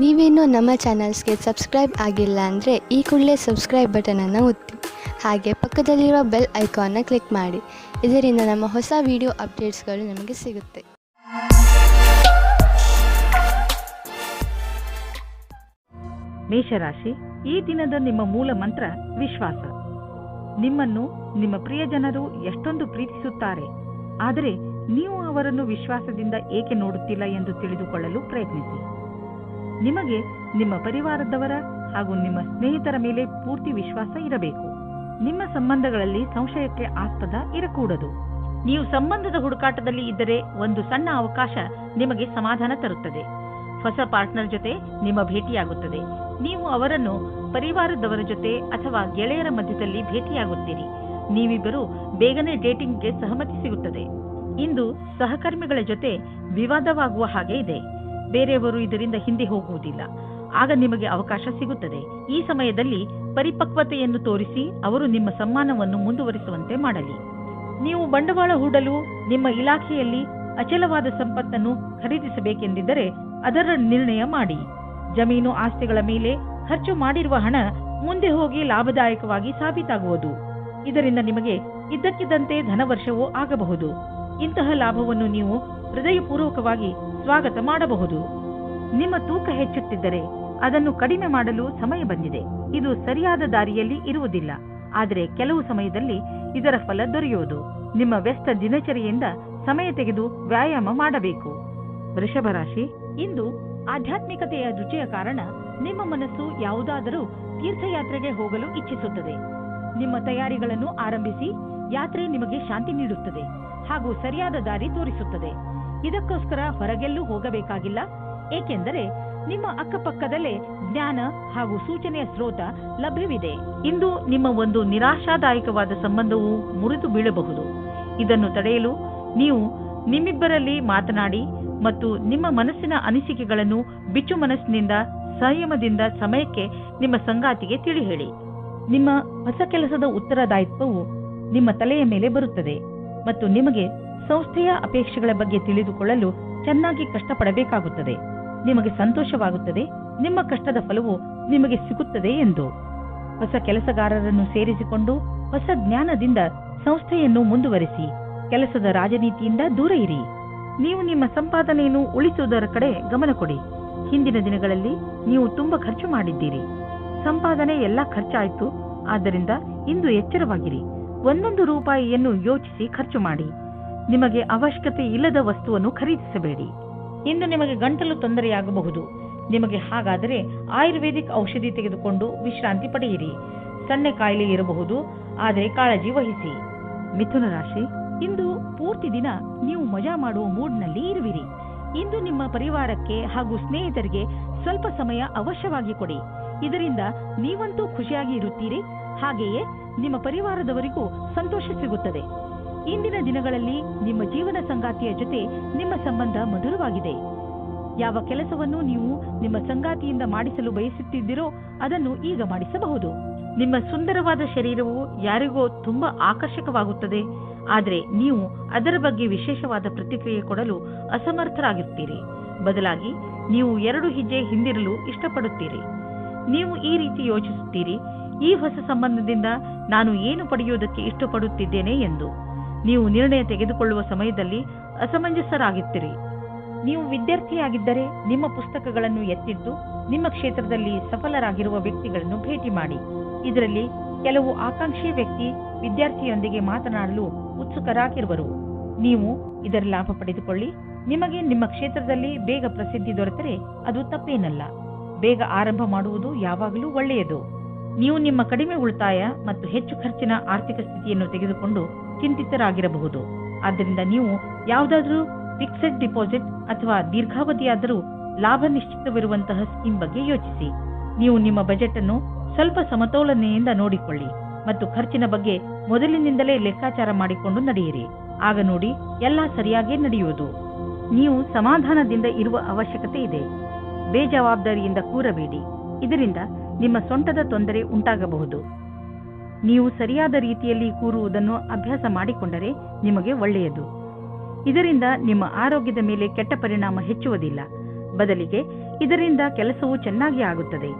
ನೀವೇನೂ ನಮ್ಮ ಚಾನಲ್ಸ್ಗೆ ಸಬ್ಸ್ಕ್ರೈಬ್ ಆಗಿಲ್ಲ ಅಂದರೆ ಈ ಕೂಡಲೇ ಸಬ್ಸ್ಕ್ರೈಬ್ ಬಟನನ್ನು ಒತ್ತಿ ಹಾಗೆ ಪಕ್ಕದಲ್ಲಿರುವ ಬೆಲ್ ಐಕಾನ್ನ ಕ್ಲಿಕ್ ಮಾಡಿ. ಇದರಿಂದ ನಮ್ಮ ಹೊಸ ವಿಡಿಯೋ ಅಪ್ಡೇಟ್ಸ್ಗಳು ನಿಮಗೆ ಸಿಗುತ್ತೆ. ಮೇಷರಾಶಿ, ಈ ದಿನದ ನಿಮ್ಮ ಮೂಲ ಮಂತ್ರ ವಿಶ್ವಾಸ. ನಿಮ್ಮನ್ನು ನಿಮ್ಮ ಪ್ರಿಯಜನರು ಎಷ್ಟೊಂದು ಪ್ರೀತಿಸುತ್ತಾರೆ, ಆದರೆ ನೀವು ಅವರನ್ನು ವಿಶ್ವಾಸದಿಂದ ಏಕೆ ನೋಡುತ್ತಿಲ್ಲ ಎಂದು ತಿಳಿದುಕೊಳ್ಳಲು ಪ್ರಯತ್ನಿಸಿ. ನಿಮಗೆ ನಿಮ್ಮ ಪರಿವಾರದವರ ಹಾಗೂ ನಿಮ್ಮ ಸ್ನೇಹಿತರ ಮೇಲೆ ಪೂರ್ತಿ ವಿಶ್ವಾಸ ಇರಬೇಕು. ನಿಮ್ಮ ಸಂಬಂಧಗಳಲ್ಲಿ ಸಂಶಯಕ್ಕೆ ಆಸ್ಪದ ಇರಕೂಡದು. ನೀವು ಸಂಬಂಧದ ಹುಡುಕಾಟದಲ್ಲಿ ಇದ್ದರೆ ಒಂದು ಸಣ್ಣ ಅವಕಾಶ ನಿಮಗೆ ಸಮಾಧಾನ ತರುತ್ತದೆ. ಹೊಸ ಪಾರ್ಟ್ನರ್ ಜೊತೆ ನಿಮ್ಮ ಭೇಟಿಯಾಗುತ್ತದೆ. ನೀವು ಅವರನ್ನು ಪರಿವಾರದವರ ಜೊತೆ ಅಥವಾ ಗೆಳೆಯರ ಮಧ್ಯದಲ್ಲಿ ಭೇಟಿಯಾಗುತ್ತೀರಿ. ನೀವಿಬ್ಬರು ಬೇಗನೆ ಡೇಟಿಂಗ್ಗೆ ಸಹಮತಿ ಸಿಗುತ್ತದೆ. ಇಂದು ಸಹಕರ್ಮಿಗಳ ಜೊತೆ ವಿವಾದವಾಗುವ ಹಾಗೆ ಇದೆ. ಬೇರೆಯವರು ಇದರಿಂದ ಹಿಂದೆ ಹೋಗುವುದಿಲ್ಲ. ಆಗ ನಿಮಗೆ ಅವಕಾಶ ಸಿಗುತ್ತದೆ. ಈ ಸಮಯದಲ್ಲಿ ಪರಿಪಕ್ವತೆಯನ್ನು ತೋರಿಸಿ ಅವರು ನಿಮ್ಮ ಸಮ್ಮಾನವನ್ನು ಮುಂದುವರಿಸುವಂತೆ ಮಾಡಲಿ. ನೀವು ಬಂಡವಾಳ ಹೂಡಲು ನಿಮ್ಮ ಇಲಾಖೆಯಲ್ಲಿ ಅಚಲವಾದ ಸಂಪತ್ತನ್ನು ಖರೀದಿಸಬೇಕೆಂದಿದ್ದರೆ ಅದರ ನಿರ್ಣಯ ಮಾಡಿ. ಜಮೀನು ಆಸ್ತಿಗಳ ಮೇಲೆ ಖರ್ಚು ಮಾಡಿರುವ ಹಣ ಮುಂದೆ ಹೋಗಿ ಲಾಭದಾಯಕವಾಗಿ ಸಾಬೀತಾಗುವುದು. ಇದರಿಂದ ನಿಮಗೆ ಇದ್ದಕ್ಕಿದ್ದಂತೆ ಧನವರ್ಷವೂ ಆಗಬಹುದು. ಇಂತಹ ಲಾಭವನ್ನು ನೀವು ಹೃದಯಪೂರ್ವಕವಾಗಿ ಸ್ವಾಗತ ಮಾಡಬಹುದು. ನಿಮ್ಮ ತೂಕ ಹೆಚ್ಚುತ್ತಿದ್ದರೆ ಅದನ್ನು ಕಡಿಮೆ ಮಾಡಲು ಸಮಯ ಬಂದಿದೆ. ಇದು ಸರಿಯಾದ ದಾರಿಯಲ್ಲಿ ಇರುವುದಿಲ್ಲ, ಆದರೆ ಕೆಲವು ಸಮಯದಲ್ಲಿ ಇದರ ಫಲ ದೊರೆಯುವುದು. ನಿಮ್ಮ ವ್ಯಸ್ತ ದಿನಚರಿಯಿಂದ ಸಮಯ ತೆಗೆದು ವ್ಯಾಯಾಮ ಮಾಡಬೇಕು. ವೃಷಭ ರಾಶಿ, ಇಂದು ಆಧ್ಯಾತ್ಮಿಕತೆಯ ರುಚಿಯ ಕಾರಣ ನಿಮ್ಮ ಮನಸ್ಸು ಯಾವುದಾದರೂ ತೀರ್ಥಯಾತ್ರೆಗೆ ಹೋಗಲು ಇಚ್ಛಿಸುತ್ತದೆ. ನಿಮ್ಮ ತಯಾರಿಗಳನ್ನು ಆರಂಭಿಸಿ. ಯಾತ್ರೆ ನಿಮಗೆ ಶಾಂತಿ ನೀಡುತ್ತದೆ ಹಾಗೂ ಸರಿಯಾದ ದಾರಿ ತೋರಿಸುತ್ತದೆ. ಇದಕ್ಕೋಸ್ಕರ ಹೊರಗೆಲ್ಲೂ ಹೋಗಬೇಕಾಗಿಲ್ಲ, ಏಕೆಂದರೆ ನಿಮ್ಮ ಅಕ್ಕಪಕ್ಕದಲ್ಲೇ ಜ್ಞಾನ ಹಾಗೂ ಸೂಚನೆಯ ಸ್ರೋತ ಲಭ್ಯವಿದೆ. ಇಂದು ನಿಮ್ಮ ಒಂದು ನಿರಾಶಾದಾಯಕವಾದ ಸಂಬಂಧವು ಮುರಿದು ಬೀಳಬಹುದು. ಇದನ್ನು ತಡೆಯಲು ನೀವು ನಿಮ್ಮಿಬ್ಬರಲ್ಲಿ ಮಾತನಾಡಿ ಮತ್ತು ನಿಮ್ಮ ಮನಸ್ಸಿನ ಅನಿಸಿಕೆಗಳನ್ನು ಬಿಚ್ಚು ಮನಸ್ಸಿನಿಂದ ಸಂಯಮದಿಂದ ಸಮಯಕ್ಕೆ ನಿಮ್ಮ ಸಂಗಾತಿಗೆ ತಿಳಿ ಹೇಳಿ. ನಿಮ್ಮ ಹೊಸ ಕೆಲಸದ ಉತ್ತರದಾಯಿತ್ವವು ನಿಮ್ಮ ತಲೆಯ ಮೇಲೆ ಬರುತ್ತದೆ ಮತ್ತು ನಿಮಗೆ ಸಂಸ್ಥೆಯ ಅಪೇಕ್ಷೆಗಳ ಬಗ್ಗೆ ತಿಳಿದುಕೊಳ್ಳಲು ಚೆನ್ನಾಗಿ ಕಷ್ಟಪಡಬೇಕಾಗುತ್ತದೆ. ನಿಮಗೆ ಸಂತೋಷವಾಗುತ್ತದೆ, ನಿಮ್ಮ ಕಷ್ಟದ ಫಲವು ನಿಮಗೆ ಸಿಗುತ್ತದೆ ಎಂದು. ಹೊಸ ಕೆಲಸಗಾರರನ್ನು ಸೇರಿಸಿಕೊಂಡು ಹೊಸ ಜ್ಞಾನದಿಂದ ಸಂಸ್ಥೆಯನ್ನು ಮುಂದುವರಿಸಿ. ಕೆಲಸದ ರಾಜನೀತಿಯಿಂದ ದೂರ ಇರಿ. ನೀವು ನಿಮ್ಮ ಸಂಪಾದನೆಯನ್ನು ಉಳಿಸುವುದರ ಕಡೆ ಗಮನ ಕೊಡಿ. ಹಿಂದಿನ ದಿನಗಳಲ್ಲಿ ನೀವು ತುಂಬಾ ಖರ್ಚು ಮಾಡಿದ್ದೀರಿ. ಸಂಪಾದನೆ ಎಲ್ಲ ಖರ್ಚಾಯಿತು. ಆದ್ದರಿಂದ ಇಂದು ಎಚ್ಚರವಾಗಿರಿ. ಒಂದೊಂದು ರೂಪಾಯಿಯನ್ನು ಯೋಚಿಸಿ ಖರ್ಚು ಮಾಡಿ. ನಿಮಗೆ ಅವಶ್ಯಕತೆ ಇಲ್ಲದ ವಸ್ತುವನ್ನು ಖರೀದಿಸಬೇಡಿ. ಇಂದು ನಿಮಗೆ ಗಂಟಲು ತೊಂದರೆಯಾಗಬಹುದು. ನಿಮಗೆ ಹಾಗಾದರೆ ಆಯುರ್ವೇದಿಕ್ ಔಷಧಿ ತೆಗೆದುಕೊಂಡು ವಿಶ್ರಾಂತಿ ಪಡೆಯಿರಿ. ಸಣ್ಣ ಕಾಯಿಲೆ ಇರಬಹುದು, ಆದರೆ ಕಾಳಜಿ ವಹಿಸಿ. ಮಿಥುನ ರಾಶಿ, ಇಂದು ಪೂರ್ತಿ ದಿನ ನೀವು ಮಜಾ ಮಾಡುವ ಮೂಡ್ನಲ್ಲಿ ಇರುವಿರಿ. ಇಂದು ನಿಮ್ಮ ಪರಿವಾರಕ್ಕೆ ಹಾಗೂ ಸ್ನೇಹಿತರಿಗೆ ಸ್ವಲ್ಪ ಸಮಯ ಅವಶ್ಯವಾಗಿ ಕೊಡಿ. ಇದರಿಂದ ನೀವಂತೂ ಖುಷಿಯಾಗಿ ಇರುತ್ತೀರಿ, ಹಾಗೆಯೇ ನಿಮ್ಮ ಪರಿವಾರದವರಿಗೂ ಸಂತೋಷ ಸಿಗುತ್ತದೆ. ಇಂದಿನ ದಿನಗಳಲ್ಲಿ ನಿಮ್ಮ ಜೀವನ ಸಂಗಾತಿಯ ಜೊತೆ ನಿಮ್ಮ ಸಂಬಂಧ ಮಧುರವಾಗಿದೆ. ಯಾವ ಕೆಲಸವನ್ನು ನೀವು ನಿಮ್ಮ ಸಂಗಾತಿಯಿಂದ ಮಾಡಿಸಲು ಬಯಸುತ್ತಿದ್ದೀರೋ ಅದನ್ನು ಈಗ ಮಾಡಿಸಬಹುದು. ನಿಮ್ಮ ಸುಂದರವಾದ ಶರೀರವು ಯಾರಿಗೋ ತುಂಬಾ ಆಕರ್ಷಕವಾಗುತ್ತದೆ, ಆದರೆ ನೀವು ಅದರ ಬಗ್ಗೆ ವಿಶೇಷವಾದ ಪ್ರತಿಕ್ರಿಯೆ ಕೊಡಲು ಅಸಮರ್ಥರಾಗಿರ್ತೀರಿ. ಬದಲಾಗಿ ನೀವು 2 ಹೆಜ್ಜೆ ಹಿಂದಿರಲು ಇಷ್ಟಪಡುತ್ತೀರಿ. ನೀವು ಈ ರೀತಿ ಯೋಚಿಸುತ್ತೀರಿ, ಈ ಹೊಸ ಸಂಬಂಧದಿಂದ ನಾನು ಏನು ಪಡೆಯುವುದಕ್ಕೆ ಇಷ್ಟಪಡುತ್ತಿದ್ದೇನೆ ಎಂದು. ನೀವು ನಿರ್ಣಯ ತೆಗೆದುಕೊಳ್ಳುವ ಸಮಯದಲ್ಲಿ ಅಸಮಂಜಸರಾಗಿರ್ತೀರಿ. ನೀವು ವಿದ್ಯಾರ್ಥಿಯಾಗಿದ್ದರೆ ನಿಮ್ಮ ಪುಸ್ತಕಗಳನ್ನು ಎತ್ತಿದ್ದು ನಿಮ್ಮ ಕ್ಷೇತ್ರದಲ್ಲಿ ಸಫಲರಾಗಿರುವ ವ್ಯಕ್ತಿಗಳನ್ನು ಭೇಟಿ ಮಾಡಿ. ಇದರಲ್ಲಿ ಕೆಲವು ಆಕಾಂಕ್ಷಿ ವ್ಯಕ್ತಿ ವಿದ್ಯಾರ್ಥಿಯೊಂದಿಗೆ ಮಾತನಾಡಲು ಉತ್ಸುಕರಾಗಿರುವರು. ನೀವು ಇದರ ಲಾಭ ಪಡೆದುಕೊಳ್ಳಿ. ನಿಮಗೆ ನಿಮ್ಮ ಕ್ಷೇತ್ರದಲ್ಲಿ ಬೇಗ ಪ್ರಸಿದ್ಧಿ ದೊರೆತರೆ ಅದು ತಪ್ಪೇನಲ್ಲ. ಬೇಗ ಆರಂಭ ಮಾಡುವುದು ಯಾವಾಗಲೂ ಒಳ್ಳೆಯದು. ನೀವು ನಿಮ್ಮ ಕಡಿಮೆ ಉಳಿತಾಯ ಮತ್ತು ಹೆಚ್ಚು ಖರ್ಚಿನ ಆರ್ಥಿಕ ಸ್ಥಿತಿಯನ್ನು ತೆಗೆದುಕೊಂಡು ಚಿಂತಿತರಾಗಿರಬಹುದು. ಆದ್ದರಿಂದ ನೀವು ಯಾವುದಾದರೂ ಫಿಕ್ಸೆಡ್ ಡಿಪಾಸಿಟ್ ಅಥವಾ ದೀರ್ಘಾವಧಿಯಾದರೂ ಲಾಭ ನಿಶ್ಚಿತವಿರುವಂತಹ ಸ್ಕೀಮ್ ಬಗ್ಗೆ ಯೋಚಿಸಿ. ನೀವು ನಿಮ್ಮ ಬಜೆಟ್ ಅನ್ನು ಸ್ವಲ್ಪ ಸಮತೋಲನೆಯಿಂದ ನೋಡಿಕೊಳ್ಳಿ ಮತ್ತು ಖರ್ಚಿನ ಬಗ್ಗೆ ಮೊದಲಿನಿಂದಲೇ ಲೆಕ್ಕಾಚಾರ ಮಾಡಿಕೊಂಡು ನಡೆಯಿರಿ. ಆಗ ನೋಡಿ ಎಲ್ಲ ಸರಿಯಾಗೇ ನಡೆಯುವುದು. ನೀವು ಸಮಾಧಾನದಿಂದ ಇರುವ ಅವಶ್ಯಕತೆ ಇದೆ. ಬೇಜವಾಬ್ದಾರಿಯಿಂದ ಕೂರಬೇಡಿ. ಇದರಿಂದ ನಿಮ್ಮ ಸೊಂಟದ ತೊಂದರೆ ಉಂಟಾಗಬಹುದು. ನೀವು ಸರಿಯಾದ ರೀತಿಯಲ್ಲಿ ಕೂರುವುದನ್ನು ಅಭ್ಯಾಸ ಮಾಡಿಕೊಂಡರೆ ನಿಮಗೆ ಒಳ್ಳೆಯದು. ಇದರಿಂದ ನಿಮ್ಮ ಆರೋಗ್ಯದ ಮೇಲೆ ಕೆಟ್ಟ ಪರಿಣಾಮ ಹೆಚ್ಚುವುದಿಲ್ಲ. ಬದಲಿಗೆ ಇದರಿಂದ ಕೆಲಸವು ಚೆನ್ನಾಗಿ ಆಗುತ್ತದೆ.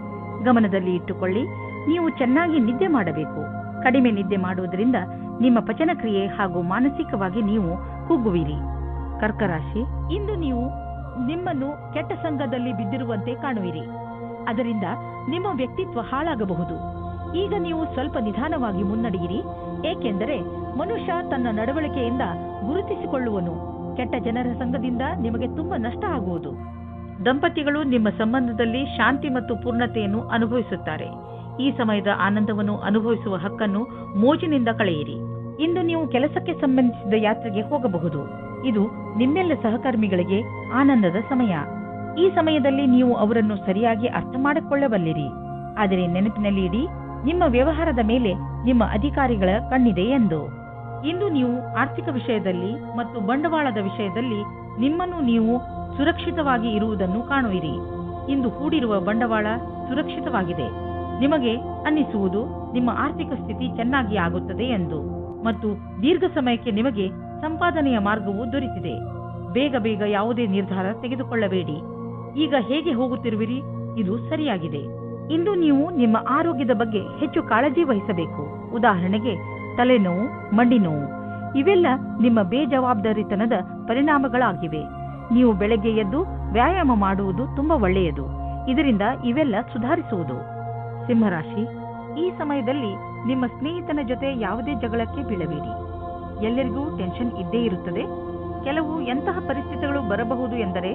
ಗಮನದಲ್ಲಿ ಇಟ್ಟುಕೊಳ್ಳಿ, ನೀವು ಚೆನ್ನಾಗಿ ನಿದ್ದೆ ಮಾಡಬೇಕು. ಕಡಿಮೆ ನಿದ್ದೆ ಮಾಡುವುದರಿಂದ ನಿಮ್ಮ ಪಚನ ಕ್ರಿಯೆ ಹಾಗೂ ಮಾನಸಿಕವಾಗಿ ನೀವು ಕುಗ್ಗುವಿರಿ. ಕರ್ಕ ರಾಶಿ, ಇಂದು ನೀವು ನಿಮ್ಮನ್ನು ಕೆಟ್ಟ ಸಂಘದಲ್ಲಿ ಬಿದ್ದಿರುವಂತೆ ಕಾಣುವಿರಿ. ಅದರಿಂದ ನಿಮ್ಮ ವ್ಯಕ್ತಿತ್ವ ಹಾಳಾಗಬಹುದು. ಈಗ ನೀವು ಸ್ವಲ್ಪ ನಿಧಾನವಾಗಿ ಮುನ್ನಡೆಯಿರಿ, ಏಕೆಂದರೆ ಮನುಷ್ಯ ತನ್ನ ನಡವಳಿಕೆಯಿಂದ ಗುರುತಿಸಿಕೊಳ್ಳುವನು. ಕೆಟ್ಟ ಜನರ ಸಂಘದಿಂದ ನಿಮಗೆ ತುಂಬಾ ನಷ್ಟ ಆಗುವುದು. ದಂಪತಿಗಳು ನಿಮ್ಮ ಸಂಬಂಧದಲ್ಲಿ ಶಾಂತಿ ಮತ್ತು ಪೂರ್ಣತೆಯನ್ನು ಅನುಭವಿಸುತ್ತಾರೆ. ಈ ಸಮಯದ ಆನಂದವನ್ನು ಅನುಭವಿಸುವ ಹಕ್ಕನ್ನು ಮೋಜಿನಿಂದ ಕಳೆಯಿರಿ. ಇಂದು ನೀವು ಕೆಲಸಕ್ಕೆ ಸಂಬಂಧಿಸಿದ ಯಾತ್ರೆಗೆ ಹೋಗಬಹುದು. ಇದು ನಿಮ್ಮೆಲ್ಲ ಸಹಕರ್ಮಿಗಳಿಗೆ ಆನಂದದ ಸಮಯ. ಈ ಸಮಯದಲ್ಲಿ ನೀವು ಅವರನ್ನು ಸರಿಯಾಗಿ ಅರ್ಥ ಮಾಡಿಕೊಳ್ಳಬಲ್ಲಿರಿ. ಆದರೆ ನೆನಪಿನಲ್ಲಿ ಇಡಿ, ನಿಮ್ಮ ವ್ಯವಹಾರದ ಮೇಲೆ ನಿಮ್ಮ ಅಧಿಕಾರಿಗಳ ಕಣ್ಣಿದೆ ಎಂದು. ಇಂದು ನೀವು ಆರ್ಥಿಕ ವಿಷಯದಲ್ಲಿ ಮತ್ತು ಬಂಡವಾಳದ ವಿಷಯದಲ್ಲಿ ನಿಮ್ಮನ್ನು ನೀವು ಸುರಕ್ಷಿತವಾಗಿ ಇರುವುದನ್ನು ಕಾಣುವಿರಿ. ಇಂದು ಹೂಡಿರುವ ಬಂಡವಾಳ ಸುರಕ್ಷಿತವಾಗಿದೆ. ನಿಮಗೆ ಅನ್ನಿಸುವುದು ನಿಮ್ಮ ಆರ್ಥಿಕ ಸ್ಥಿತಿ ಚೆನ್ನಾಗಿ ಆಗುತ್ತದೆ ಎಂದು ಮತ್ತು ದೀರ್ಘ ಸಮಯಕ್ಕೆ ನಿಮಗೆ ಸಂಪಾದನೆಯ ಮಾರ್ಗವು ದೊರೆತಿದೆ. ಬೇಗ ಬೇಗ ಯಾವುದೇ ನಿರ್ಧಾರ ತೆಗೆದುಕೊಳ್ಳಬೇಡಿ. ಈಗ ಹೇಗೆ ಹೋಗುತ್ತಿರುವಿರಿ, ಇದು ಸರಿಯಾಗಿದೆ. ಇಂದು ನೀವು ನಿಮ್ಮ ಆರೋಗ್ಯದ ಬಗ್ಗೆ ಹೆಚ್ಚು ಕಾಳಜಿ ವಹಿಸಬೇಕು. ಉದಾಹರಣೆಗೆ ತಲೆನೋವು, ಮಂಡಿ ನೋವು, ಇವೆಲ್ಲ ನಿಮ್ಮ ಬೇಜವಾಬ್ದಾರಿತನದ ಪರಿಣಾಮಗಳಾಗಿವೆ. ನೀವು ಬೆಳಗ್ಗೆ ಎದ್ದು ವ್ಯಾಯಾಮ ಮಾಡುವುದು ತುಂಬಾ ಒಳ್ಳೆಯದು. ಇದರಿಂದ ಇವೆಲ್ಲ ಸುಧಾರಿಸುವುದು. ಸಿಂಹರಾಶಿ, ಈ ಸಮಯದಲ್ಲಿ ನಿಮ್ಮ ಸ್ನೇಹಿತನ ಜೊತೆ ಯಾವುದೇ ಜಗಳಕ್ಕೆ ಬೀಳಬೇಡಿ. ಎಲ್ಲರಿಗೂ ಟೆನ್ಷನ್ ಇದ್ದೇ ಇರುತ್ತದೆ. ಕೆಲವು ಎಂತಹ ಪರಿಸ್ಥಿತಿಗಳು ಬರಬಹುದು ಎಂದರೆ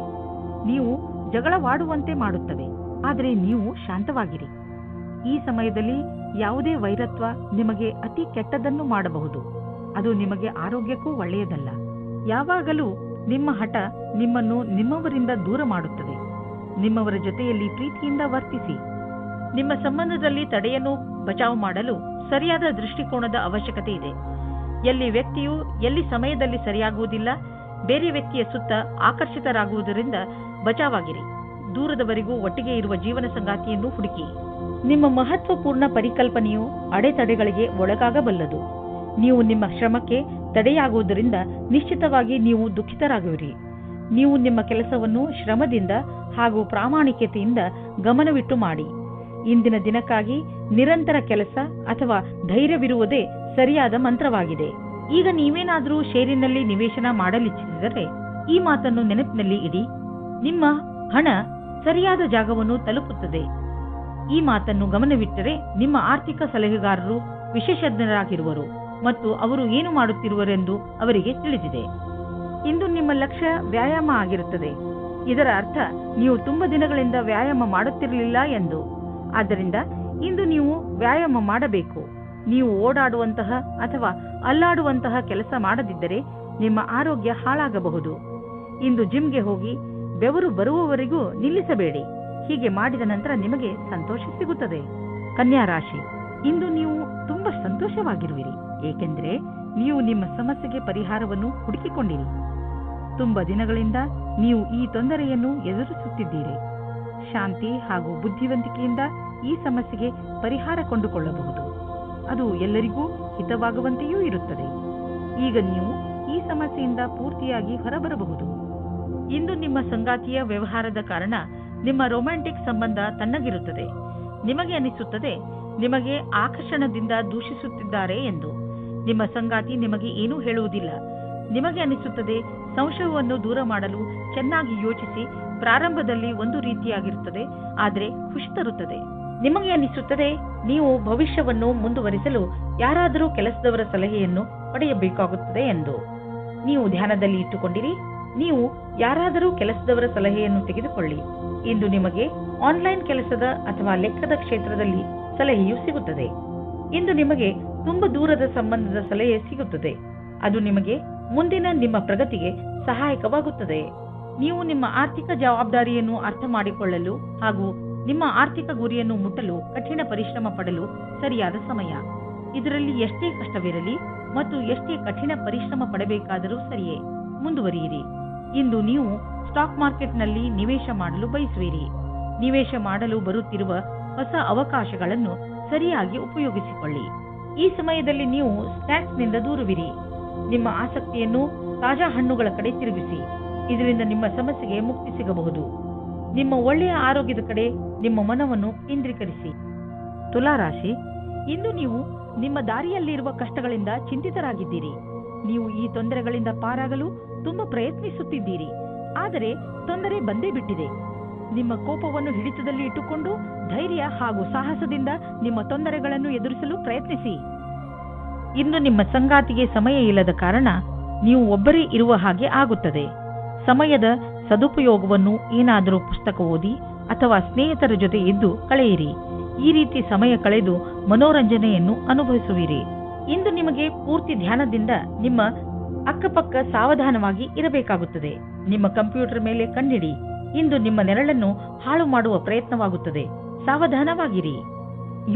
ನೀವು ಜಗಳವಾಡುವಂತೆ ಮಾಡುತ್ತವೆ. ಆದರೆ ನೀವು ಶಾಂತವಾಗಿರಿ. ಈ ಸಮಯದಲ್ಲಿ ಯಾವುದೇ ವೈರತ್ವ ನಿಮಗೆ ಅತಿ ಕೆಟ್ಟದನ್ನು ಮಾಡಬಹುದು. ಅದು ನಿಮಗೆ ಆರೋಗ್ಯಕ್ಕೂ ಒಳ್ಳೆಯದಲ್ಲ. ಯಾವಾಗಲೂ ನಿಮ್ಮ ಹಠ ನಿಮ್ಮನ್ನು ನಿಮ್ಮವರಿಂದ ದೂರ ಮಾಡುತ್ತದೆ. ನಿಮ್ಮವರ ಜೊತೆಯಲ್ಲಿ ಪ್ರೀತಿಯಿಂದ ವರ್ತಿಸಿ. ನಿಮ್ಮ ಸಂಬಂಧದಲ್ಲಿ ತಡೆಯನ್ನು ಬಚಾವು ಮಾಡಲು ಸರಿಯಾದ ದೃಷ್ಟಿಕೋನದ ಅವಶ್ಯಕತೆ ಇದೆ. ಎಲ್ಲಿ ವ್ಯಕ್ತಿಯು ಎಲ್ಲಿ ಸಮಯದಲ್ಲಿ ಸರಿಯಾಗುವುದಿಲ್ಲ, ಬೇರೆ ವ್ಯಕ್ತಿಯ ಸುತ್ತ ಆಕರ್ಷಿತರಾಗುವುದರಿಂದ ಬಚಾವಾಗಿರಿ. ದೂರದವರೆಗೂ ಒಟ್ಟಿಗೆ ಇರುವ ಜೀವನ ಸಂಗಾತಿಯನ್ನು ಹುಡುಕಿ. ನಿಮ್ಮ ಮಹತ್ವಪೂರ್ಣ ಪರಿಕಲ್ಪನೆಯು ಅಡೆತಡೆಗಳಿಗೆ ಒಳಗಾಗಬಲ್ಲದು. ನೀವು ನಿಮ್ಮ ಶ್ರಮಕ್ಕೆ ತಡೆಯಾಗುವುದರಿಂದ ನಿಶ್ಚಿತವಾಗಿ ನೀವು ದುಃಖಿತರಾಗುವಿರಿ. ನೀವು ನಿಮ್ಮ ಕೆಲಸವನ್ನು ಶ್ರಮದಿಂದ ಹಾಗೂ ಪ್ರಾಮಾಣಿಕತೆಯಿಂದ ಗಮನವಿಟ್ಟು ಮಾಡಿ. ಇಂದಿನ ದಿನಕ್ಕಾಗಿ ನಿರಂತರ ಕೆಲಸ ಅಥವಾ ಧೈರ್ಯವಿರುವುದೇ ಸರಿಯಾದ ಮಂತ್ರವಾಗಿದೆ. ಈಗ ನೀವೇನಾದರೂ ಷೇರಿನಲ್ಲಿ ನಿವೇಶನ ಮಾಡಲಿಚ್ಛಿಸಿದರೆ ಈ ಮಾತನ್ನು ನೆನಪಿನಲ್ಲಿ ಇಡಿ. ನಿಮ್ಮ ಹಣ ಸರಿಯಾದ ಜಾಗವನ್ನು ತಲುಪುತ್ತದೆ. ಈ ಮಾತನ್ನು ಗಮನವಿಟ್ಟರೆ ನಿಮ್ಮ ಆರ್ಥಿಕ ಸಲಹೆಗಾರರು ವಿಶೇಷಜ್ಞರಾಗಿರುವರು ಮತ್ತು ಅವರು ಏನು ಮಾಡುತ್ತಿರುವರೆಂದು ಅವರಿಗೆ ತಿಳಿದಿದೆ. ಇಂದು ನಿಮ್ಮ ಲಕ್ಷ್ಯ ವ್ಯಾಯಾಮ ಆಗಿರುತ್ತದೆ. ಇದರ ಅರ್ಥ ನೀವು ತುಂಬಾ ದಿನಗಳಿಂದ ವ್ಯಾಯಾಮ ಮಾಡುತ್ತಿರಲಿಲ್ಲ ಎಂದು. ಆದ್ದರಿಂದ ಇಂದು ನೀವು ವ್ಯಾಯಾಮ ಮಾಡಬೇಕು. ನೀವು ಓಡಾಡುವಂತಹ ಅಥವಾ ಅಲ್ಲಾಡುವಂತಹ ಕೆಲಸ ಮಾಡದಿದ್ದರೆ ನಿಮ್ಮ ಆರೋಗ್ಯ ಹಾಳಾಗಬಹುದು. ಇಂದು ಜಿಮ್ಗೆ ಹೋಗಿ ಬೆವರು ಬರುವವರೆಗೂ ನಿಲ್ಲಿಸಬೇಡಿ. ಹೀಗೆ ಮಾಡಿದ ನಂತರ ನಿಮಗೆ ಸಂತೋಷ ಸಿಗುತ್ತದೆ. ಕನ್ಯಾ ರಾಶಿ, ಇಂದು ನೀವು ತುಂಬಾ ಸಂತೋಷವಾಗಿರುವಿರಿ, ಏಕೆಂದರೆ ನೀವು ನಿಮ್ಮ ಸಮಸ್ಯೆಗೆ ಪರಿಹಾರವನ್ನು ಹುಡುಕಿಕೊಂಡಿರಿ. ತುಂಬಾ ದಿನಗಳಿಂದ ನೀವು ಈ ತೊಂದರೆಯನ್ನು ಎದುರಿಸುತ್ತಿದ್ದೀರಿ. ಶಾಂತಿ ಹಾಗೂ ಬುದ್ಧಿವಂತಿಕೆಯಿಂದ ಈ ಸಮಸ್ಯೆಗೆ ಪರಿಹಾರ ಕೊಂಡುಕೊಳ್ಳಬಹುದು. ಅದು ಎಲ್ಲರಿಗೂ ಹಿತವಾಗುವಂತೆಯೂ ಇರುತ್ತದೆ. ಈಗ ನೀವು ಈ ಸಮಸ್ಯೆಯಿಂದ ಪೂರ್ತಿಯಾಗಿ ಹೊರಬರಬಹುದು. ಇಂದು ನಿಮ್ಮ ಸಂಗಾತಿಯ ವ್ಯವಹಾರದ ಕಾರಣ ನಿಮ್ಮ ರೊಮ್ಯಾಂಟಿಕ್ ಸಂಬಂಧ ತಣ್ಣಗಿರುತ್ತದೆ. ನಿಮಗೆ ಅನಿಸುತ್ತದೆ ನಿಮಗೆ ಆಕರ್ಷಣದಿಂದ ದೂಷಿಸುತ್ತಿದ್ದಾರೆ ಎಂದು. ನಿಮ್ಮ ಸಂಗಾತಿ ನಿಮಗೆ ಏನೂ ಹೇಳುವುದಿಲ್ಲ. ನಿಮಗೆ ಅನಿಸುತ್ತದೆ ಸಂಶಯವನ್ನು ದೂರ ಮಾಡಲು ಚೆನ್ನಾಗಿ ಯೋಚಿಸಿ. ಪ್ರಾರಂಭದಲ್ಲಿ ಒಂದು ರೀತಿಯಾಗಿರುತ್ತದೆ, ಆದರೆ ಖುಷಿ ತರುತ್ತದೆ. ನಿಮಗೆ ಅನಿಸುತ್ತದೆ ನೀವು ಭವಿಷ್ಯವನ್ನು ಮುಂದುವರಿಸಲು ಯಾರಾದರೂ ಕೆಲಸದವರ ಸಲಹೆಯನ್ನು ಪಡೆಯಬೇಕಾಗುತ್ತದೆ ಎಂದು. ನೀವು ಧ್ಯಾನದಲ್ಲಿ ಇಟ್ಟುಕೊಂಡಿರಿ. ನೀವು ಯಾರಾದರೂ ಕೆಲಸದವರ ಸಲಹೆಯನ್ನು ತೆಗೆದುಕೊಳ್ಳಿ. ಇಂದು ನಿಮಗೆ ಆನ್ಲೈನ್ ಕೆಲಸದ ಅಥವಾ ಲೆಕ್ಕದ ಕ್ಷೇತ್ರದಲ್ಲಿ ಸಲಹೆಯು ಸಿಗುತ್ತದೆ. ಇಂದು ನಿಮಗೆ ತುಂಬಾ ದೂರದ ಸಂಬಂಧದ ಸಲಹೆ ಸಿಗುತ್ತದೆ. ಅದು ನಿಮಗೆ ಮುಂದಿನ ನಿಮ್ಮ ಪ್ರಗತಿಗೆ ಸಹಾಯಕವಾಗುತ್ತದೆ. ನೀವು ನಿಮ್ಮ ಆರ್ಥಿಕ ಜವಾಬ್ದಾರಿಯನ್ನು ಅರ್ಥ ಮಾಡಿಕೊಳ್ಳಲು ಹಾಗೂ ನಿಮ್ಮ ಆರ್ಥಿಕ ಗುರಿಯನ್ನು ಮುಟ್ಟಲು ಕಠಿಣ ಪರಿಶ್ರಮ ಪಡಲು ಸರಿಯಾದ ಸಮಯ. ಇದರಲ್ಲಿ ಎಷ್ಟೇ ಕಷ್ಟವಿರಲಿ ಮತ್ತು ಎಷ್ಟೇ ಕಠಿಣ ಪರಿಶ್ರಮ ಪಡಬೇಕಾದರೂ ಸರಿಯೇ, ಮುಂದುವರಿಯಿರಿ. ಇಂದು ನೀವು ಸ್ಟಾಕ್ ಮಾರ್ಕೆಟ್ನಲ್ಲಿ ನಿವೇಶ ಮಾಡಲು ಬಯಸುವಿರಿ. ನಿವೇಶ ಮಾಡಲು ಬರುತ್ತಿರುವ ಹೊಸ ಅವಕಾಶಗಳನ್ನು ಸರಿಯಾಗಿ ಉಪಯೋಗಿಸಿಕೊಳ್ಳಿ. ಈ ಸಮಯದಲ್ಲಿ ನೀವು ಸ್ನ್ಯಾಕ್ಸ್ನಿಂದ ದೂರವಿರಿ. ನಿಮ್ಮ ಆಸಕ್ತಿಯನ್ನು ತಾಜಾ ಹಣ್ಣುಗಳ ಕಡೆ ತಿರುಗಿಸಿ. ಇದರಿಂದ ನಿಮ್ಮ ಸಮಸ್ಯೆಗೆ ಮುಕ್ತಿ ಸಿಗಬಹುದು. ನಿಮ್ಮ ಒಳ್ಳೆಯ ಆರೋಗ್ಯದ ಕಡೆ ನಿಮ್ಮ ಮನವನ್ನು ಕೇಂದ್ರೀಕರಿಸಿ. ತುಲಾರಾಶಿ, ಇಂದು ನೀವು ನಿಮ್ಮ ದಾರಿಯಲ್ಲಿರುವ ಕಷ್ಟಗಳಿಂದ ಚಿಂತಿತರಾಗಿದ್ದೀರಿ. ನೀವು ಈ ತೊಂದರೆಗಳಿಂದ ಪಾರಾಗಲು ತುಂಬಾ ಪ್ರಯತ್ನಿಸುತ್ತಿದ್ದೀರಿ, ಆದರೆ ತೊಂದರೆ ಬಂದೇ ಬಿಟ್ಟಿದೆ. ನಿಮ್ಮ ಕೋಪವನ್ನು ಹಿಡಿತದಲ್ಲಿ ಇಟ್ಟುಕೊಂಡು ಧೈರ್ಯ ಹಾಗೂ ಸಾಹಸದಿಂದ ನಿಮ್ಮ ತೊಂದರೆಗಳನ್ನು ಎದುರಿಸಲು ಪ್ರಯತ್ನಿಸಿ. ಇನ್ನು ನಿಮ್ಮ ಸಂಗಾತಿಗೆ ಸಮಯ ಇಲ್ಲದ ಕಾರಣ ನೀವು ಒಬ್ಬರೇ ಇರುವ ಹಾಗೆ ಆಗುತ್ತದೆ. ಸಮಯದ ಸದುಪಯೋಗವನ್ನು ಏನಾದರೂ ಪುಸ್ತಕ ಓದಿ ಅಥವಾ ಸ್ನೇಹಿತರ ಜೊತೆ ಇದ್ದು ಕಳೆಯಿರಿ. ಈ ರೀತಿ ಸಮಯ ಕಳೆದು ಮನೋರಂಜನೆಯನ್ನು ಅನುಭವಿಸುವಿರಿ. ಇಂದು ನಿಮಗೆ ಪೂರ್ತಿ ಧ್ಯಾನದಿಂದ ನಿಮ್ಮ ಅಕ್ಕಪಕ್ಕ ಸಾವಧಾನವಾಗಿ ಇರಬೇಕಾಗುತ್ತದೆ. ನಿಮ್ಮ ಕಂಪ್ಯೂಟರ್ ಮೇಲೆ ಕಣ್ಣಿಡಿ. ಇಂದು ನಿಮ್ಮ ನೆರಳನ್ನು ಹಾಳು ಮಾಡುವ ಪ್ರಯತ್ನವಾಗುತ್ತದೆ. ಸಾವಧಾನವಾಗಿರಿ.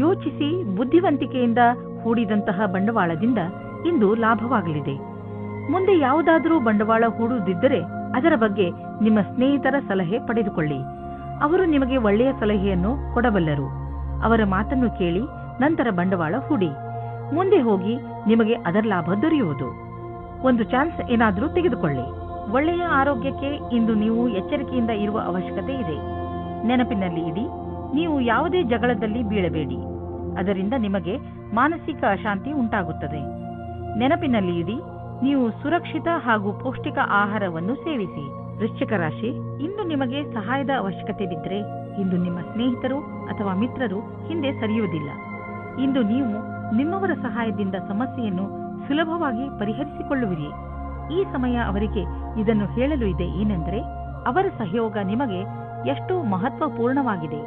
ಯೋಚಿಸಿ ಬುದ್ಧಿವಂತಿಕೆಯಿಂದ ಹೂಡಿದಂತಹ ಬಂಡವಾಳದಿಂದ ಇಂದು ಲಾಭವಾಗಲಿದೆ. ಮುಂದೆ ಯಾವುದಾದರೂ ಬಂಡವಾಳ ಹೂಡುವುದಿದ್ದರೆ ಅದರ ಬಗ್ಗೆ ನಿಮ್ಮ ಸ್ನೇಹಿತರ ಸಲಹೆ ಪಡೆದುಕೊಳ್ಳಿ. ಅವರು ನಿಮಗೆ ಒಳ್ಳೆಯ ಸಲಹೆಯನ್ನು ಕೊಡಬಲ್ಲರು. ಅವರ ಮಾತನ್ನು ಕೇಳಿ ನಂತರ ಬಂಡವಾಳ ಹೂಡಿ. ಮುಂದೆ ಹೋಗಿ ನಿಮಗೆ ಅದರ ಲಾಭ ದೊರೆಯುವುದು. ಒಂದು ಚಾನ್ಸ್ ಏನಾದರೂ ತೆಗೆದುಕೊಳ್ಳಿ. ಒಳ್ಳೆಯ ಆರೋಗ್ಯಕ್ಕೆ ಇಂದು ನೀವು ಎಚ್ಚರಿಕೆಯಿಂದ ಇರುವ ಅವಶ್ಯಕತೆ ಇದೆ. ನೆನಪಿನಲ್ಲಿ ಇಡಿ, ನೀವು ಯಾವುದೇ ಜಗಳದಲ್ಲಿ ಬೀಳಬೇಡಿ. ಅದರಿಂದ ನಿಮಗೆ ಮಾನಸಿಕ ಅಶಾಂತಿ ಉಂಟಾಗುತ್ತದೆ. ನೆನಪಿನಲ್ಲಿ ಇಡಿ, ನೀವು ಸುರಕ್ಷಿತ ಹಾಗೂ ಪೌಷ್ಟಿಕ ಆಹಾರವನ್ನು ಸೇವಿಸಿ. ವೃಶ್ಚಿಕ ರಾಶಿ, ಇಂದು ನಿಮಗೆ ಸಹಾಯದ ಅವಶ್ಯಕತೆ ಬಿದ್ದರೆ ಇಂದು ನಿಮ್ಮ ಸ್ನೇಹಿತರು ಅಥವಾ ಮಿತ್ರರು ಹಿಂದೆ ಸರಿಯುವುದಿಲ್ಲ. ಇಂದು ನೀವು ನಿಮ್ಮವರ ಸಹಾಯದಿಂದ ಸಮಸ್ಯೆಯನ್ನು ಸುಲಭವಾಗಿ ಪರಿಹರಿಸಿಕೊಳ್ಳುವಿರಿ. ಈ ಸಮಯ ಅವರಿಗೆ ಇದನ್ನು ಹೇಳಲು ಇದೆ ಏನೆಂದರೆ ಅವರ ಸಹಯೋಗ ನಿಮಗೆ ಎಷ್ಟು ಮಹತ್ವಪೂರ್ಣವಾಗಿದೆ.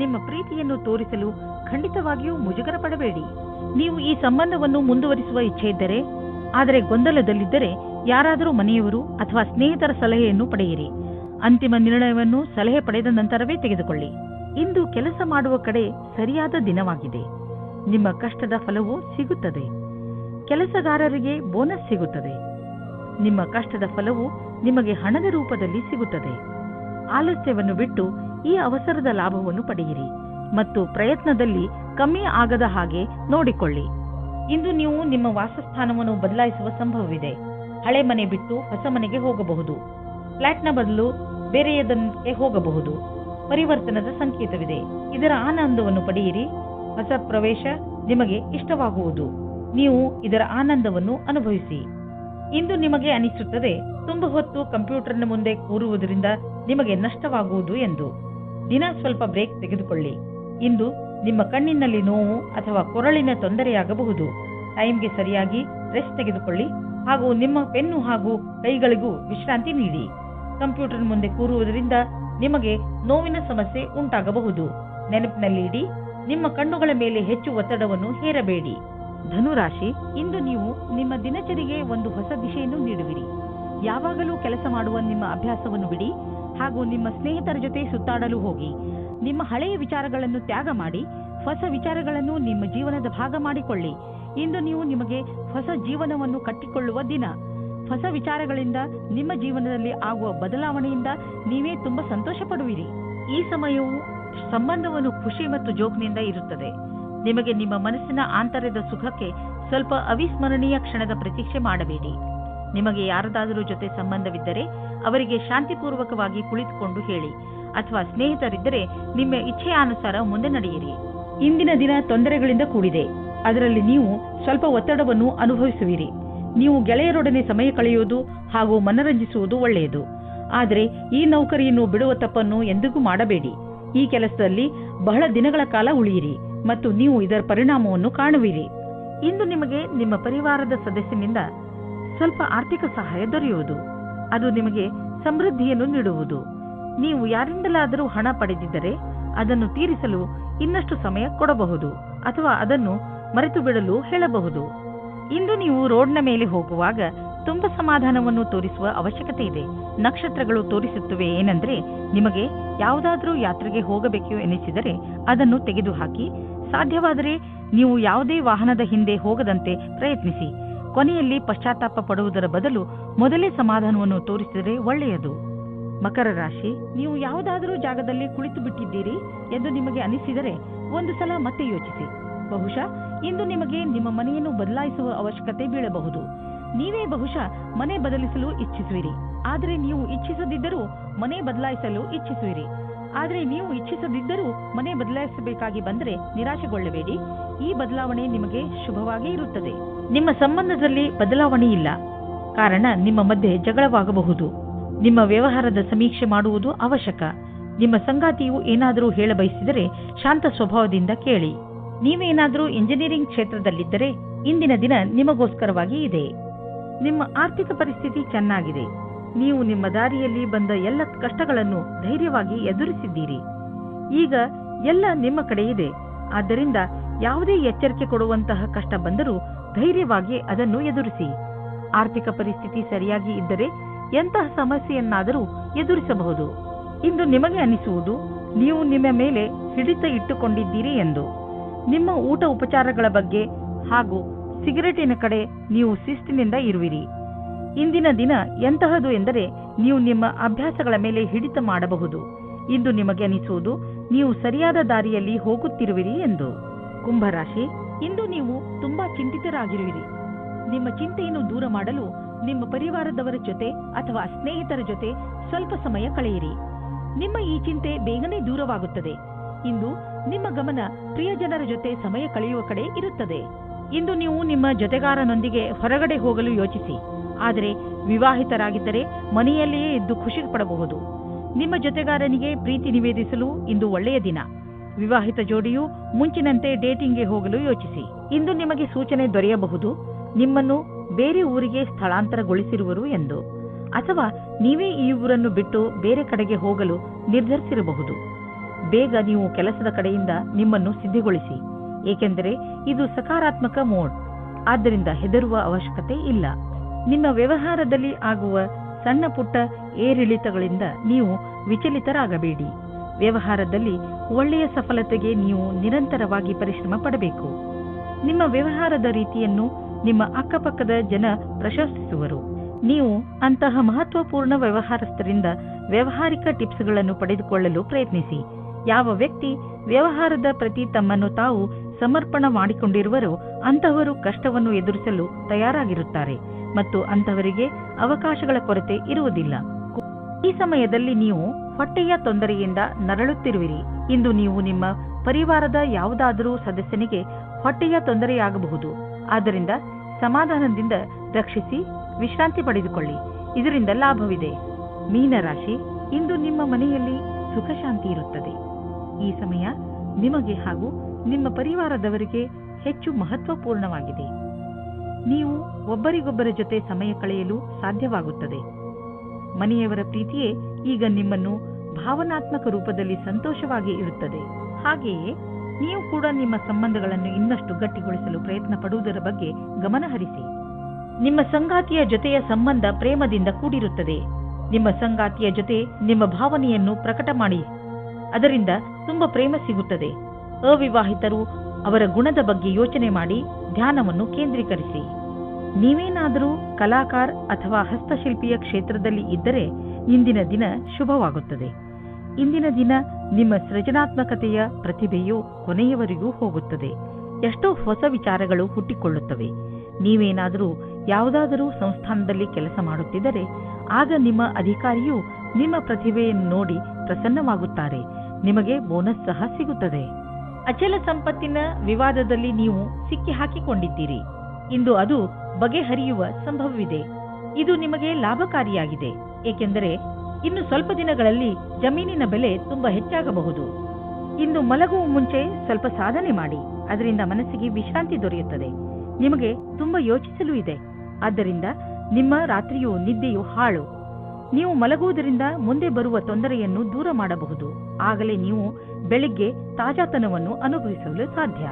ನಿಮ್ಮ ಪ್ರೀತಿಯನ್ನು ತೋರಿಸಲು ಖಂಡಿತವಾಗಿಯೂ ಮುಜುಗರ ಪಡಬೇಡಿ. ನೀವು ಈ ಸಂಬಂಧವನ್ನು ಮುಂದುವರಿಸುವ ಇಚ್ಛೆ ಇದ್ದರೆ, ಆದರೆ ಗೊಂದಲದಲ್ಲಿದ್ದರೆ ಯಾರಾದರೂ ಮನೆಯವರು ಅಥವಾ ಸ್ನೇಹಿತರ ಸಲಹೆಯನ್ನು ಪಡೆಯಿರಿ. ಅಂತಿಮ ನಿರ್ಣಯವನ್ನು ಸಲಹೆ ಪಡೆದ ನಂತರವೇ ತೆಗೆದುಕೊಳ್ಳಿ. ಇಂದು ಕೆಲಸ ಮಾಡುವ ಕಡೆ ಸರಿಯಾದ ದಿನವಾಗಿದೆ. ನಿಮ್ಮ ಕಷ್ಟದ ಫಲವು ಸಿಗುತ್ತದೆ. ಕೆಲಸಗಾರರಿಗೆ ಬೋನಸ್ ಸಿಗುತ್ತದೆ. ನಿಮ್ಮ ಕಷ್ಟದ ಫಲವು ನಿಮಗೆ ಹಣದ ರೂಪದಲ್ಲಿ ಸಿಗುತ್ತದೆ. ಆಲಸ್ಯವನ್ನು ಬಿಟ್ಟು ಈ ಅವಸರದ ಲಾಭವನ್ನು ಪಡೆಯಿರಿ ಮತ್ತು ಪ್ರಯತ್ನದಲ್ಲಿ ಕಮ್ಮಿ ಆಗದ ಹಾಗೆ ನೋಡಿಕೊಳ್ಳಿ. ಇಂದು ನೀವು ನಿಮ್ಮ ವಾಸಸ್ಥಾನವನ್ನು ಬದಲಾಯಿಸುವ ಸಂಭವವಿದೆ. ಹಳೆ ಮನೆ ಬಿಟ್ಟು ಹೊಸ ಮನೆಗೆ ಹೋಗಬಹುದು. ಫ್ಲಾಟ್ನ ಬದಲು ಬೇರೆಯದಕ್ಕೆ ಹೋಗಬಹುದು. ಪರಿವರ್ತನದ ಸಂಕೇತವಿದೆ. ಇದರ ಆನಂದವನ್ನು ಪಡೆಯಿರಿ. ಹೊಸ ಪ್ರವೇಶ ನಿಮಗೆ ಇಷ್ಟವಾಗುವುದು. ನೀವು ಇದರ ಆನಂದವನ್ನು ಅನುಭವಿಸಿ. ಇಂದು ನಿಮಗೆ ಅನಿಸುತ್ತದೆ ತುಂಬ ಹೊತ್ತು ಕಂಪ್ಯೂಟರ್ನ ಮುಂದೆ ಕೂರುವುದರಿಂದ ನಿಮಗೆ ನಷ್ಟವಾಗುವುದು ಎಂದು. ದಿನ ಸ್ವಲ್ಪ ಬ್ರೇಕ್ ತೆಗೆದುಕೊಳ್ಳಿ. ಇಂದು ನಿಮ್ಮ ಕಣ್ಣಿನಲ್ಲಿ ನೋವು ಅಥವಾ ಕೊರಳಿನ ತೊಂದರೆಯಾಗಬಹುದು. ಟೈಮ್ಗೆ ಸರಿಯಾಗಿ ರೆಸ್ಟ್ ತೆಗೆದುಕೊಳ್ಳಿ ಹಾಗೂ ನಿಮ್ಮ ಪೆನ್ನು ಹಾಗೂ ಕೈಗಳಿಗೂ ವಿಶ್ರಾಂತಿ ನೀಡಿ. ಕಂಪ್ಯೂಟರ್ ಮುಂದೆ ಕೂರುವುದರಿಂದ ನಿಮಗೆ ನೋವಿನ ಸಮಸ್ಯೆ ಉಂಟಾಗಬಹುದು. ನೆನಪಿನಲ್ಲಿ ಇಡಿ, ನಿಮ್ಮ ಕಣ್ಣುಗಳ ಮೇಲೆ ಹೆಚ್ಚು ಒತ್ತಡವನ್ನು ಹೇರಬೇಡಿ. ಧನುರಾಶಿ, ಇಂದು ನೀವು ನಿಮ್ಮ ದಿನಚರಿಗೆ ಒಂದು ಹೊಸ ದಿಶೆಯನ್ನು ನೀಡುವಿರಿ. ಯಾವಾಗಲೂ ಕೆಲಸ ಮಾಡುವ ನಿಮ್ಮ ಅಭ್ಯಾಸವನ್ನು ಬಿಡಿ ಹಾಗೂ ನಿಮ್ಮ ಸ್ನೇಹಿತರ ಜೊತೆ ಸುತ್ತಾಡಲು ಹೋಗಿ. ನಿಮ್ಮ ಹಳೆಯ ವಿಚಾರಗಳನ್ನು ತ್ಯಾಗ ಮಾಡಿ ಹೊಸ ವಿಚಾರಗಳನ್ನು ನಿಮ್ಮ ಜೀವನದ ಭಾಗ ಮಾಡಿಕೊಳ್ಳಿ. ಇಂದು ನೀವು ನಿಮಗೆ ಹೊಸ ಜೀವನವನ್ನು ಕಟ್ಟಿಕೊಳ್ಳುವ ದಿನ. ಹೊಸ ವಿಚಾರಗಳಿಂದ ನಿಮ್ಮ ಜೀವನದಲ್ಲಿ ಆಗುವ ಬದಲಾವಣೆಯಿಂದ ನೀವೇ ತುಂಬಾ ಸಂತೋಷ ಪಡುವಿರಿ. ಈ ಸಮಯವು ಸಂಬಂಧವನ್ನು ಖುಷಿ ಮತ್ತು ಜೋಕ್ನಿಂದ ಇರುತ್ತದೆ. ನಿಮಗೆ ನಿಮ್ಮ ಮನಸ್ಸಿನ ಆಂತರ್ಯದ ಸುಖಕ್ಕೆ ಸ್ವಲ್ಪ ಅವಿಸ್ಮರಣೀಯ ಕ್ಷಣದ ಪ್ರತೀಕ್ಷೆ ಮಾಡಬೇಡಿ. ನಿಮಗೆ ಯಾರದಾದರೂ ಜೊತೆ ಸಂಬಂಧವಿದ್ದರೆ ಅವರಿಗೆ ಶಾಂತಿಪೂರ್ವಕವಾಗಿ ಕುಳಿತುಕೊಂಡು ಹೇಳಿ ಅಥವಾ ಸ್ನೇಹಿತರಿದ್ದರೆ ನಿಮ್ಮ ಇಚ್ಛೆಯಾನುಸಾರ ಮುಂದೆ ನಡೆಯಿರಿ. ಇಂದಿನ ದಿನ ತೊಂದರೆಗಳಿಂದ ಕೂಡಿದೆ. ಅದರಲ್ಲಿ ನೀವು ಸ್ವಲ್ಪ ಒತ್ತಡವನ್ನು ಅನುಭವಿಸುವಿರಿ. ನೀವು ಗೆಳೆಯರೊಡನೆ ಸಮಯ ಕಳೆಯುವುದು ಹಾಗೂ ಮನರಂಜಿಸುವುದು ಒಳ್ಳೆಯದು. ಆದರೆ ಈ ನೌಕರಿಯನ್ನು ಬಿಡುವ ತಪ್ಪನ್ನು ಎಂದಿಗೂ ಮಾಡಬೇಡಿ. ಈ ಕೆಲಸದಲ್ಲಿ ಬಹಳ ದಿನಗಳ ಕಾಲ ಉಳಿಯಿರಿ ಮತ್ತು ನೀವು ಇದರ ಪರಿಣಾಮವನ್ನು ಕಾಣುವಿರಿ. ಇಂದು ನಿಮಗೆ ನಿಮ್ಮ ಪರಿವಾರದ ಸದಸ್ಯನಿಂದ ಸ್ವಲ್ಪ ಆರ್ಥಿಕ ಸಹಾಯ ದೊರೆಯುವುದು. ಅದು ನಿಮಗೆ ಸಮೃದ್ಧಿಯನ್ನು ನೀಡುವುದು. ನೀವು ಯಾರಿಂದಲಾದರೂ ಹಣ ಪಡೆದಿದ್ದರೆ ಅದನ್ನು ತೀರಿಸಲು ಇನ್ನಷ್ಟು ಸಮಯ ಕೊಡಬಹುದು ಅಥವಾ ಅದನ್ನು ಮರೆತು ಬಿಡಲು ಹೇಳಬಹುದು. ಇಂದು ನೀವು ರೋಡ್ನ ಮೇಲೆ ಹೋಗುವಾಗ ತುಂಬ ಸಮಾಧಾನವನ್ನು ತೋರಿಸುವ ಅವಶ್ಯಕತೆ ಇದೆ. ನಕ್ಷತ್ರಗಳು ತೋರಿಸುತ್ತವೆ ಏನೆಂದರೆ ನಿಮಗೆ ಯಾವುದಾದರೂ ಯಾತ್ರೆಗೆ ಹೋಗಬೇಕು ಎನಿಸಿದರೆ ಅದನ್ನು ತೆಗೆದುಹಾಕಿ. ಸಾಧ್ಯವಾದರೆ ನೀವು ಯಾವುದೇ ವಾಹನದ ಹಿಂದೆ ಹೋಗದಂತೆ ಪ್ರಯತ್ನಿಸಿ. ಕೊನೆಯಲ್ಲಿ ಪಶ್ಚಾತ್ತಾಪ ಪಡುವುದರ ಬದಲು ಮೊದಲೇ ಸಮಾಧಾನವನ್ನು ತೋರಿಸಿದರೆ ಒಳ್ಳೆಯದು. ಮಕರ ರಾಶಿ, ನೀವು ಯಾವುದಾದರೂ ಜಾಗದಲ್ಲಿ ಕುಳಿತು ಬಿಟ್ಟಿದ್ದೀರಿ ಎಂದು ನಿಮಗೆ ಅನಿಸಿದರೆ ಒಂದು ಸಲ ಮತ್ತೆ ಯೋಚಿಸಿ. ಬಹುಶಃ ಇಂದು ನಿಮಗೆ ನಿಮ್ಮ ಮನೆಯನ್ನು ಬದಲಾಯಿಸುವ ಅವಶ್ಯಕತೆ ಬೀಳಬಹುದು. ನೀವೇ ಬಹುಶಃ ಮನೆ ಬದಲಿಸಲು ಇಚ್ಛಿಸುವಿರಿ, ಆದರೆ ನೀವು ಇಚ್ಛಿಸದಿದ್ದರೂ ಮನೆ ಬದಲಾಯಿಸಲು ಇಚ್ಛಿಸುವಿರಿ. ಆದರೆ ನೀವು ಇಚ್ಛಿಸದಿದ್ದರೂ ಮನೆ ಬದಲಾಯಿಸಬೇಕಾಗಿ ಬಂದರೆ ನಿರಾಶೆಗೊಳ್ಳಬೇಡಿ. ಈ ಬದಲಾವಣೆ ನಿಮಗೆ ಶುಭವಾಗಿ ಇರುತ್ತದೆ. ನಿಮ್ಮ ಸಂಬಂಧದಲ್ಲಿ ಬದಲಾವಣೆ ಇಲ್ಲ, ಕಾರಣ ನಿಮ್ಮ ಮಧ್ಯೆ ಜಗಳವಾಗಬಹುದು. ನಿಮ್ಮ ವ್ಯವಹಾರದ ಸಮೀಕ್ಷೆ ಮಾಡುವುದು ಅವಶ್ಯಕ. ನಿಮ್ಮ ಸಂಗಾತಿಯು ಏನಾದರೂ ಹೇಳಬಯಸಿದರೆ ಶಾಂತ ಸ್ವಭಾವದಿಂದ ಕೇಳಿ. ನೀವೇನಾದರೂ ಇಂಜಿನಿಯರಿಂಗ್ ಕ್ಷೇತ್ರದಲ್ಲಿದ್ದರೆ ಇಂದಿನ ದಿನ ನಿಮಗೋಸ್ಕರವಾಗಿ ಇದೆ. ನಿಮ್ಮ ಆರ್ಥಿಕ ಪರಿಸ್ಥಿತಿ ಚೆನ್ನಾಗಿದೆ. ನೀವು ನಿಮ್ಮ ದಾರಿಯಲ್ಲಿ ಬಂದ ಎಲ್ಲ ಕಷ್ಟಗಳನ್ನು ಧೈರ್ಯವಾಗಿ ಎದುರಿಸಿದ್ದೀರಿ. ಈಗ ಎಲ್ಲ ನಿಮ್ಮ ಕಡೆ ಇದೆ. ಆದ್ದರಿಂದ ಯಾವುದೇ ಎಚ್ಚರಿಕೆ ಕೊಡುವಂತಹ ಕಷ್ಟ ಬಂದರೂ ಧೈರ್ಯವಾಗಿ ಅದನ್ನು ಎದುರಿಸಿ. ಆರ್ಥಿಕ ಪರಿಸ್ಥಿತಿ ಸರಿಯಾಗಿ ಇದ್ದರೆ ಎಂತಹ ಸಮಸ್ಯೆಯನ್ನಾದರೂ ಎದುರಿಸಬಹುದು. ಇಂದು ನಿಮಗೆ ಅನಿಸುವುದು ನೀವು ನಿಮ್ಮ ಮೇಲೆ ಹಿಡಿತ ಇಟ್ಟುಕೊಂಡಿದ್ದೀರಿ ಎಂದು. ನಿಮ್ಮ ಊಟ ಉಪಚಾರಗಳ ಬಗ್ಗೆ ಹಾಗೂ ಸಿಗರೇಟಿನ ಕಡೆ ನೀವು ಶಿಸ್ತಿನಿಂದ ಇರುವಿರಿ. ಇಂದಿನ ದಿನ ಎಂತಹದು ಎಂದರೆ ನೀವು ನಿಮ್ಮ ಅಭ್ಯಾಸಗಳ ಮೇಲೆ ಹಿಡಿತ ಮಾಡಬಹುದು. ಇಂದು ನಿಮಗೆ ಅನಿಸುವುದು ನೀವು ಸರಿಯಾದ ದಾರಿಯಲ್ಲಿ ಹೋಗುತ್ತಿರುವಿರಿ ಎಂದು. ಕುಂಭರಾಶಿ, ಇಂದು ನೀವು ತುಂಬಾ ಚಿಂತಿತರಾಗಿರುವಿರಿ. ನಿಮ್ಮ ಚಿಂತೆಯನ್ನು ದೂರ ಮಾಡಲು ನಿಮ್ಮ ಪರಿವಾರದವರ ಜೊತೆ ಅಥವಾ ಸ್ನೇಹಿತರ ಜೊತೆ ಸ್ವಲ್ಪ ಸಮಯ ಕಳೆಯಿರಿ. ನಿಮ್ಮ ಈ ಚಿಂತೆ ಬೇಗನೆ ದೂರವಾಗುತ್ತದೆ. ಇಂದು ನಿಮ್ಮ ಗಮನ ಪ್ರಿಯಜನರ ಜೊತೆ ಸಮಯ ಕಳೆಯುವ ಕಡೆ ಇರುತ್ತದೆ. ಇಂದು ನೀವು ನಿಮ್ಮ ಜೊತೆಗಾರನೊಂದಿಗೆ ಹೊರಗಡೆ ಹೋಗಲು ಯೋಚಿಸಿ. ಆದರೆ ವಿವಾಹಿತರಾಗಿದ್ದರೆ ಮನೆಯಲ್ಲಿಯೇ ಇದ್ದು ಖುಷಿ ಪಡಬಹುದು. ನಿಮ್ಮ ಜೊತೆಗಾರನಿಗೆ ಪ್ರೀತಿ ನಿವೇದಿಸಲು ಇಂದು ಒಳ್ಳೆಯ ದಿನ. ವಿವಾಹಿತ ಜೋಡಿಯು ಮುಂಚಿನಂತೆ ಡೇಟಿಂಗ್ಗೆ ಹೋಗಲು ಯೋಚಿಸಿ. ಇಂದು ನಿಮಗೆ ಸೂಚನೆ ದೊರೆಯಬಹುದು ನಿಮ್ಮನ್ನು ಬೇರೆ ಊರಿಗೆ ಸ್ಥಳಾಂತರಗೊಳಿಸಿರುವರು ಎಂದು, ಅಥವಾ ನೀವೇ ಈ ಊರನ್ನು ಬಿಟ್ಟು ಬೇರೆ ಕಡೆಗೆ ಹೋಗಲು ನಿರ್ಧರಿಸಿರಬಹುದು. ಬೇಗ ನೀವು ಕೆಲಸದ ಕಡೆಯಿಂದ ನಿಮ್ಮನ್ನು ಸಿದ್ಧಗೊಳಿಸಿ, ಏಕೆಂದರೆ ಇದು ಸಕಾರಾತ್ಮಕ ಮೋಡ್. ಆದ್ದರಿಂದ ಹೆದರುವ ಅವಶ್ಯಕತೆ ಇಲ್ಲ. ನಿಮ್ಮ ವ್ಯವಹಾರದಲ್ಲಿ ಆಗುವ ಸಣ್ಣ ಪುಟ್ಟ ಏರಿಳಿತಗಳಿಂದ ನೀವು ವಿಚಲಿತರಾಗಬೇಡಿ. ವ್ಯವಹಾರದಲ್ಲಿ ಒಳ್ಳೆಯ ಸಫಲತೆಗೆ ನೀವು ನಿರಂತರವಾಗಿ ಪರಿಶ್ರಮ ಪಡಬೇಕು. ನಿಮ್ಮ ವ್ಯವಹಾರದ ರೀತಿಯನ್ನು ನಿಮ್ಮ ಅಕ್ಕಪಕ್ಕದ ಜನ ಪ್ರಶಂಸಿಸುವರು. ನೀವು ಅಂತಹ ಮಹತ್ವಪೂರ್ಣ ವ್ಯವಹಾರಸ್ಥರಿಂದ ವ್ಯಾವಹಾರಿಕ ಟಿಪ್ಸ್ಗಳನ್ನು ಪಡೆದುಕೊಳ್ಳಲು ಪ್ರಯತ್ನಿಸಿ. ಯಾವ ವ್ಯಕ್ತಿ ವ್ಯವಹಾರದ ಪ್ರತಿ ತಮ್ಮನ್ನು ತಾವು ಸಮರ್ಪಣ ಮಾಡಿಕೊಂಡಿರುವರೋ ಅಂತಹವರು ಕಷ್ಟವನ್ನು ಎದುರಿಸಲು ತಯಾರಾಗಿರುತ್ತಾರೆ ಮತ್ತು ಅಂತಹವರಿಗೆ ಅವಕಾಶಗಳ ಕೊರತೆ ಇರುವುದಿಲ್ಲ. ಈ ಸಮಯದಲ್ಲಿ ನೀವು ಹೊಟ್ಟೆಯ ತೊಂದರೆಯಿಂದ ನರಳುತ್ತಿರುವಿರಿ. ಇಂದು ನೀವು ನಿಮ್ಮ ಪರಿವಾರದ ಯಾವುದಾದರೂ ಸದಸ್ಯನಿಗೆ ಹೊಟ್ಟೆಯ ತೊಂದರೆಯಾಗಬಹುದು. ಆದ್ದರಿಂದ ಸಮಾಧಾನದಿಂದ ರಕ್ಷಿಸಿ ವಿಶ್ರಾಂತಿ ಪಡೆದುಕೊಳ್ಳಿ. ಇದರಿಂದ ಲಾಭವಿದೆ. ಮೀನರಾಶಿ, ಇಂದು ನಿಮ್ಮ ಮನೆಯಲ್ಲಿ ಸುಖ ಶಾಂತಿ ಇರುತ್ತದೆ. ಈ ಸಮಯ ನಿಮಗೆ ಹಾಗೂ ನಿಮ್ಮ ಪರಿವಾರದವರಿಗೆ ಹೆಚ್ಚು ಮಹತ್ವಪೂರ್ಣವಾಗಿದೆ. ನೀವು ಒಬ್ಬರಿಗೊಬ್ಬರ ಜೊತೆ ಸಮಯ ಕಳೆಯಲು ಸಾಧ್ಯವಾಗುತ್ತದೆ. ಮನೆಯವರ ಪ್ರೀತಿಯೇ ಈಗ ನಿಮ್ಮನ್ನು ಭಾವನಾತ್ಮಕ ರೂಪದಲ್ಲಿ ಸಂತೋಷವಾಗಿ ಇರುತ್ತದೆ. ಹಾಗೆಯೇ ನೀವು ಕೂಡ ನಿಮ್ಮ ಸಂಬಂಧಗಳನ್ನು ಇನ್ನಷ್ಟು ಗಟ್ಟಿಗೊಳಿಸಲು ಪ್ರಯತ್ನ ಪಡುವುದರ ಬಗ್ಗೆ ಗಮನ ಹರಿಸಿ. ನಿಮ್ಮ ಸಂಗಾತಿಯ ಜೊತೆಯ ಸಂಬಂಧ ಪ್ರೇಮದಿಂದ ಕೂಡಿರುತ್ತದೆ. ನಿಮ್ಮ ಸಂಗಾತಿಯ ಜೊತೆ ನಿಮ್ಮ ಭಾವನೆಯನ್ನು ಪ್ರಕಟ ಮಾಡಿ, ಅದರಿಂದ ತುಂಬ ಪ್ರೇಮ ಸಿಗುತ್ತದೆ. ಅವಿವಾಹಿತರು ಅವರ ಗುಣದ ಬಗ್ಗೆ ಯೋಚನೆ ಮಾಡಿ ಧ್ಯಾನವನ್ನು ಕೇಂದ್ರೀಕರಿಸಿ. ನೀವೇನಾದರೂ ಕಲಾಕಾರ ಅಥವಾ ಹಸ್ತಶಿಲ್ಪಿಯ ಕ್ಷೇತ್ರದಲ್ಲಿ ಇದ್ದರೆ ಇಂದಿನ ದಿನ ಶುಭವಾಗುತ್ತದೆ. ಇಂದಿನ ದಿನ ನಿಮ್ಮ ಸೃಜನಾತ್ಮಕತೆಯ ಪ್ರತಿಭೆಯು ಕೊನೆಯವರೆಗೂ ಹೋಗುತ್ತದೆ. ಎಷ್ಟೋ ಹೊಸ ವಿಚಾರಗಳು ಹುಟ್ಟಿಕೊಳ್ಳುತ್ತವೆ. ನೀವೇನಾದರೂ ಯಾವುದಾದರೂ ಸಂಸ್ಥಾನದಲ್ಲಿ ಕೆಲಸ ಮಾಡುತ್ತಿದ್ದರೆ ಆಗ ನಿಮ್ಮ ಅಧಿಕಾರಿಯು ನಿಮ್ಮ ಪ್ರತಿಭೆಯನ್ನು ನೋಡಿ ಪ್ರಸನ್ನವಾಗುತ್ತಾರೆ. ನಿಮಗೆ ಬೋನಸ್ ಸಹ ಸಿಗುತ್ತದೆ. ಅಚಲ ಸಂಪತ್ತಿನ ವಿವಾದದಲ್ಲಿ ನೀವು ಸಿಕ್ಕಿ ಹಾಕಿಕೊಂಡಿದ್ದೀರಿ. ಇಂದು ಅದು ಬಗೆಹರಿಯುವ ಸಂಭವವಿದೆ. ಇದು ನಿಮಗೆ ಲಾಭಕಾರಿಯಾಗಿದೆ, ಏಕೆಂದರೆ ಇನ್ನು ಸ್ವಲ್ಪ ದಿನಗಳಲ್ಲಿ ಜಮೀನಿನ ಬೆಲೆ ತುಂಬಾ ಹೆಚ್ಚಾಗಬಹುದು. ಇಂದು ಮಲಗುವ ಮುಂಚೆ ಸ್ವಲ್ಪ ಸಾಧನೆ ಮಾಡಿ, ಅದರಿಂದ ಮನಸ್ಸಿಗೆ ವಿಶ್ರಾಂತಿ ದೊರೆಯುತ್ತದೆ. ನಿಮಗೆ ತುಂಬಾ ಯೋಚಿಸಲು ಇದೆ, ಆದ್ದರಿಂದ ನಿಮ್ಮ ರಾತ್ರಿಯು ನಿದ್ದೆಯು ಹಾಳು. ನೀವು ಮಲಗುವುದರಿಂದ ಮುಂದೆ ಬರುವ ತೊಂದರೆಯನ್ನು ದೂರ ಮಾಡಬಹುದು. ಆಗಲೇ ನೀವು ಬೆಳಿಗ್ಗೆ ತಾಜಾತನವನ್ನು ಅನುಭವಿಸಲು ಸಾಧ್ಯ.